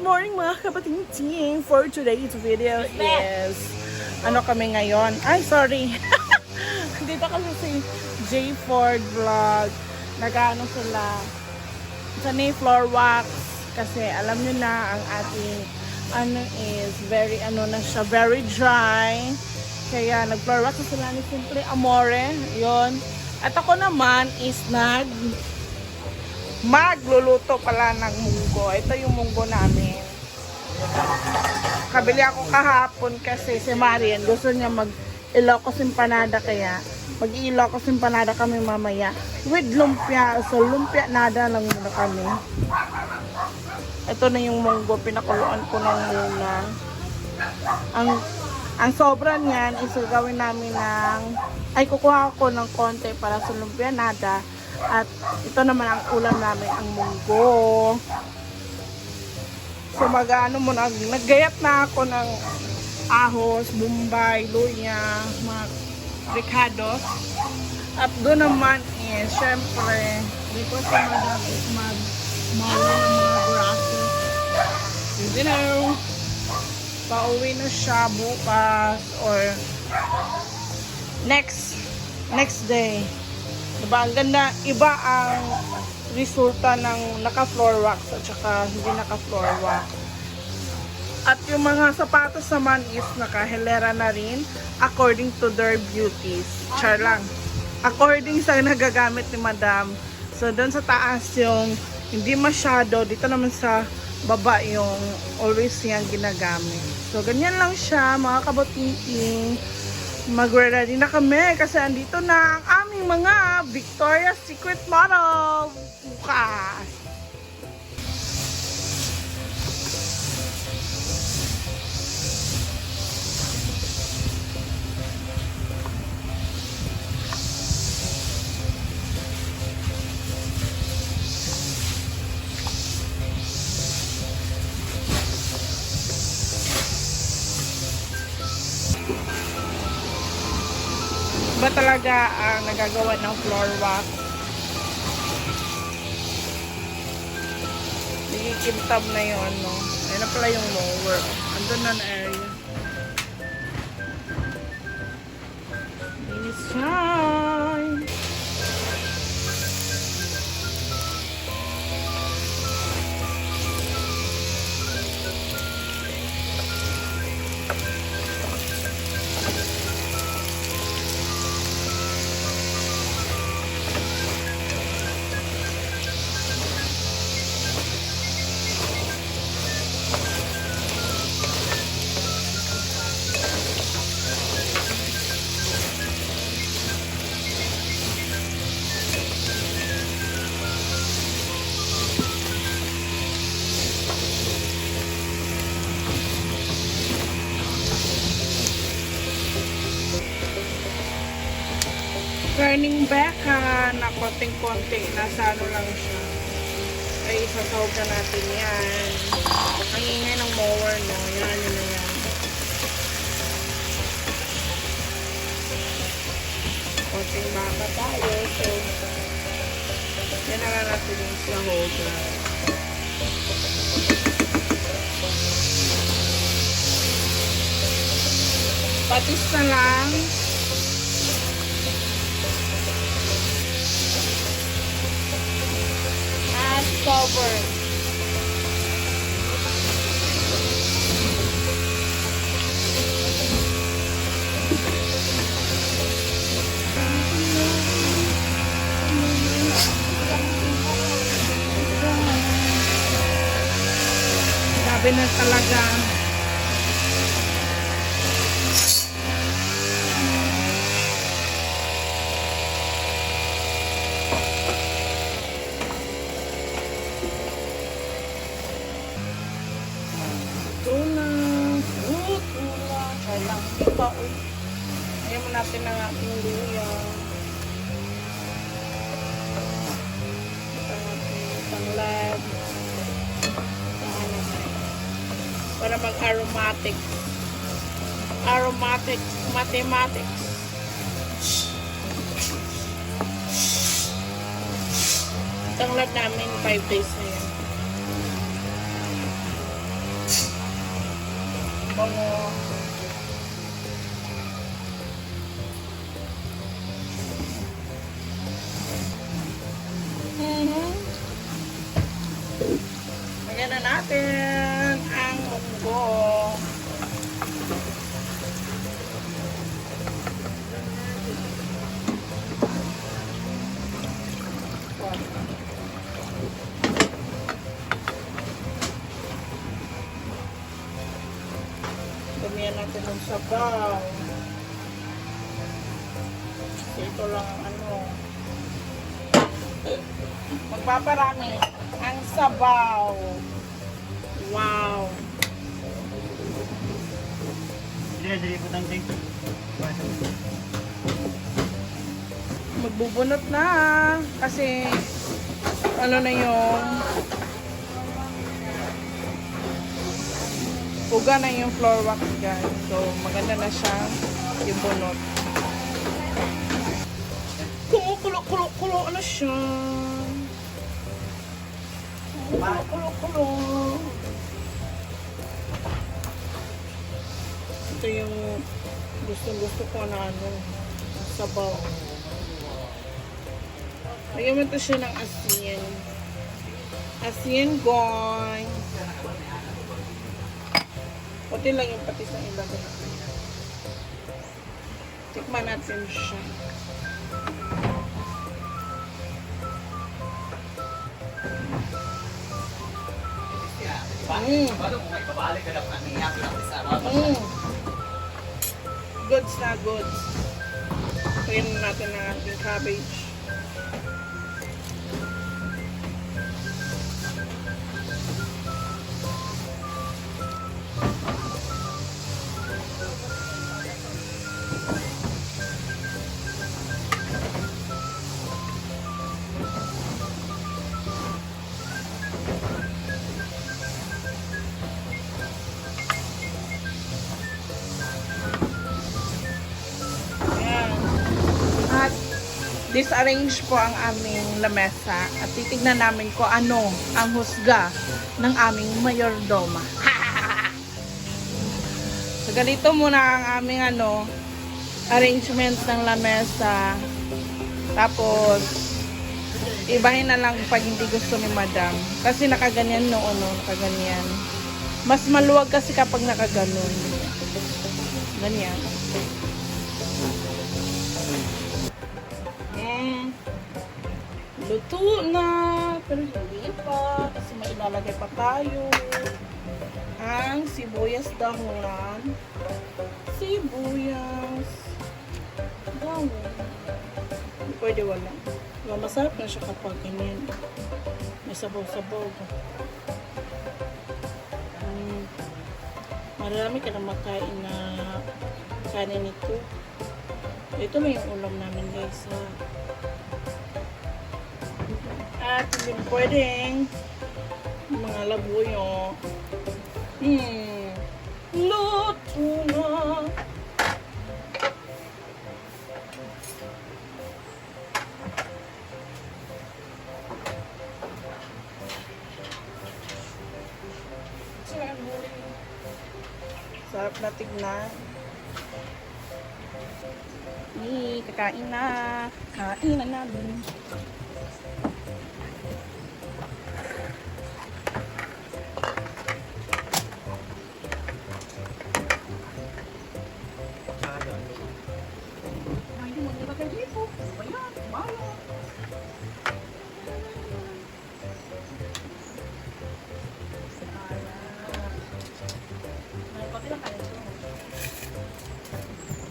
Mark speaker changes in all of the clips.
Speaker 1: morning mga kabating-ting! For today's video is ano kami ngayon? Ay, sorry! Dito kasi si J Ford Vlog. Nag-ano sila sa floor wax kasi alam nyo na ang ating ano is very na siya, very dry. Kaya nag-floor wax sila ni Simple Amore. Yon. At ako naman is magluluto pala ng munggo. Ito yung munggo namin. Kabili ako kahapon kasi si Marian gusto niya mag-Ilocos empanada, kaya mag-Ilocos empanada kami mamaya with lumpia. So lumpia nada lang muna kami. Ito na yung munggo, pinakuluan ko na muna. Ang sobra niyan is gawin namin kukuha ko ng konti para sa lumpia nada. At ito naman ang ulam namin, ang munggo. So naggayat na ako ng ahos, bombay, luya, mga ricados. At doon naman is, syempre, dito sa madam is mag-mawin ng mga grasses. You know, pauwi na siya bukas or next day. Diba, ang ganda, iba ang resulta ng naka-floor wax at saka hindi naka-floor wax. At yung mga sapatos naman is naka-hilera na rin according to their beauties. Char lang. According sa nagagamit ni Madam. So, doon sa taas yung hindi masyado. Dito naman sa baba yung always yung ginagamit. So, ganyan lang siya, mga kaboting-ting. Mag-ready na kami kasi andito na ang aming mga Victoria's Secret model bukas. Ba talaga ang nagagawa ng floor wax? Ikintab na yun, no? Ayun na pala yung mower. Andun na na area. Linis shine! Turning back na konting-konti, nasa lang siya. Ay, isasawag na natin yan. Ang ingay ng mower, no? Yan, yun na yan. Konting baka tayo. So, yan na lang natin yung sa holder. Patis na lang. Cover. Sabi na talaga. Ayan mo natin ang ating luya. Ang ating tanglad. Para mag-aromatic. Mathematics. Tanglad namin 5 days na yan. Bango. Lagyan na natin ang munggo. Damihan natin ng sabaw. Ito lang ang ano. Magpaparami ang sabaw. Wow.
Speaker 2: Dili po tang ting.
Speaker 1: Magbubunot na kasi ano na yung uga na yung floor wax guys. So maganda na siya yung bunot. Kumukulo ano siya. Kumukulo. Ito yung gusto ko na ano, sabaw. Lagyan mo ito siya ng asin. Asin, goy. Puti lang yung patis na ilagay. Tikman natin siya. Goods na goods. Tignan natin ang ating cabbage. Disarrange po ang aming lamesa at titignan namin kung ano ang husga ng aming mayordoma. So ganito muna ang aming ano, arrangement ng lamesa. Tapos ibahin na lang pag hindi gusto ni madam. Kasi nakaganyan noon, no, nakaganyan. Mas maluwag kasi kapag nakaganon. Ganyan. Luto na, pero hindi pa kasi may ilalagay pa tayo ang sibuyas dahunan, dahon. Hindi pwede wala. Masarap na siya kapag ganyan. May sabaw-sabaw. Marami ka na makain na kanin ito. Ito na yung ulam namin guys. At hindi pwedeng mga labuyo. Luto na. Sarap na tignan. Kakain na. Kain na namin.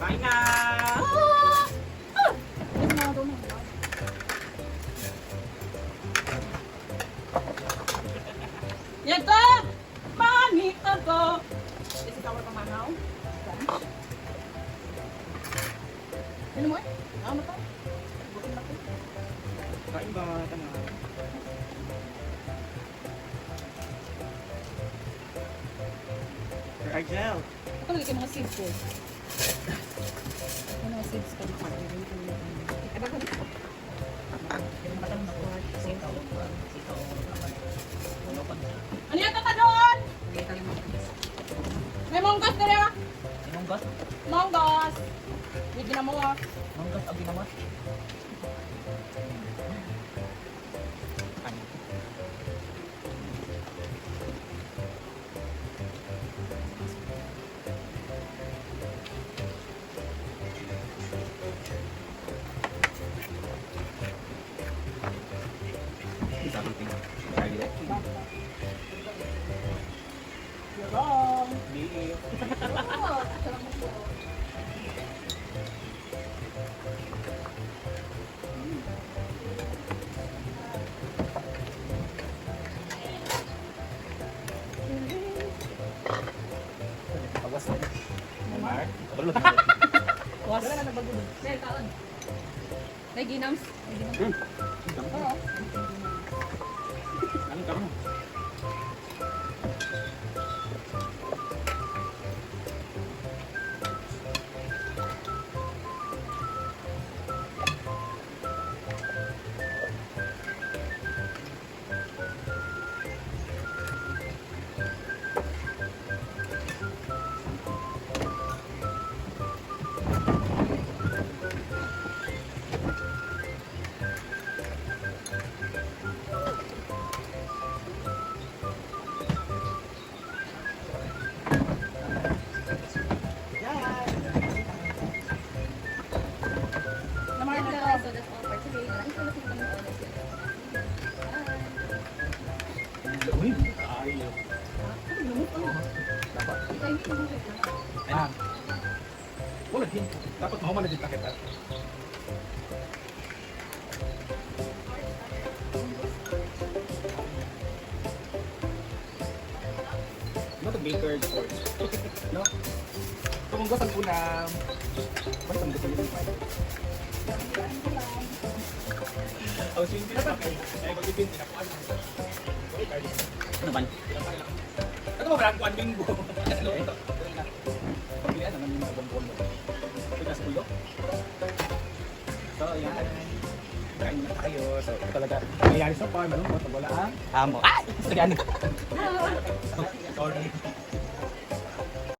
Speaker 2: Kain na!
Speaker 1: Yato! Manita ko! Isi kawal pamanaw? Ano mo eh? Ano to? Bukin na ko.
Speaker 2: Kain ba? Tama. Sir Argel.
Speaker 1: Ito lagi mga seeds ko. Ano mga seeds ka? Ano ka dito? Ano yan ka doon? May monggas na rin.
Speaker 2: Manggas?
Speaker 1: Monggas. Hindi na mo ah.
Speaker 2: Manggas ang ginawa. Ano? Sabi ko, lagi rin.
Speaker 1: Yarong.
Speaker 2: Di. Awas na. Mar. Balot na.
Speaker 1: Was. Wala na bago. Dahil kaon. May ginams. Oo.
Speaker 2: Anong karon?
Speaker 1: Naman na
Speaker 3: Hello, so that's all for today. Maraming salamat sa inyong oras. Bye.
Speaker 2: Uy, ayaw. Dapat.
Speaker 3: Thank you.
Speaker 2: Ayan. Wala din. Dapat mahuman na din takip. Ano ito? Baker Sports. No? Tumunggas ang ulam. Basta ang gusto nyo yung Oh, simple na pa. Eh, pag-ipin, pinakuan. Ano ba? Ano ba parang kuan linggo? Ano ito? Pagbilian naman yung nabong-bong mo. Ito na sa bulok. So, yan. Kain na tayo. So, ito talaga. Nangyayari sa farm. Ano mo? Wala ang amo. Ah! Sorry.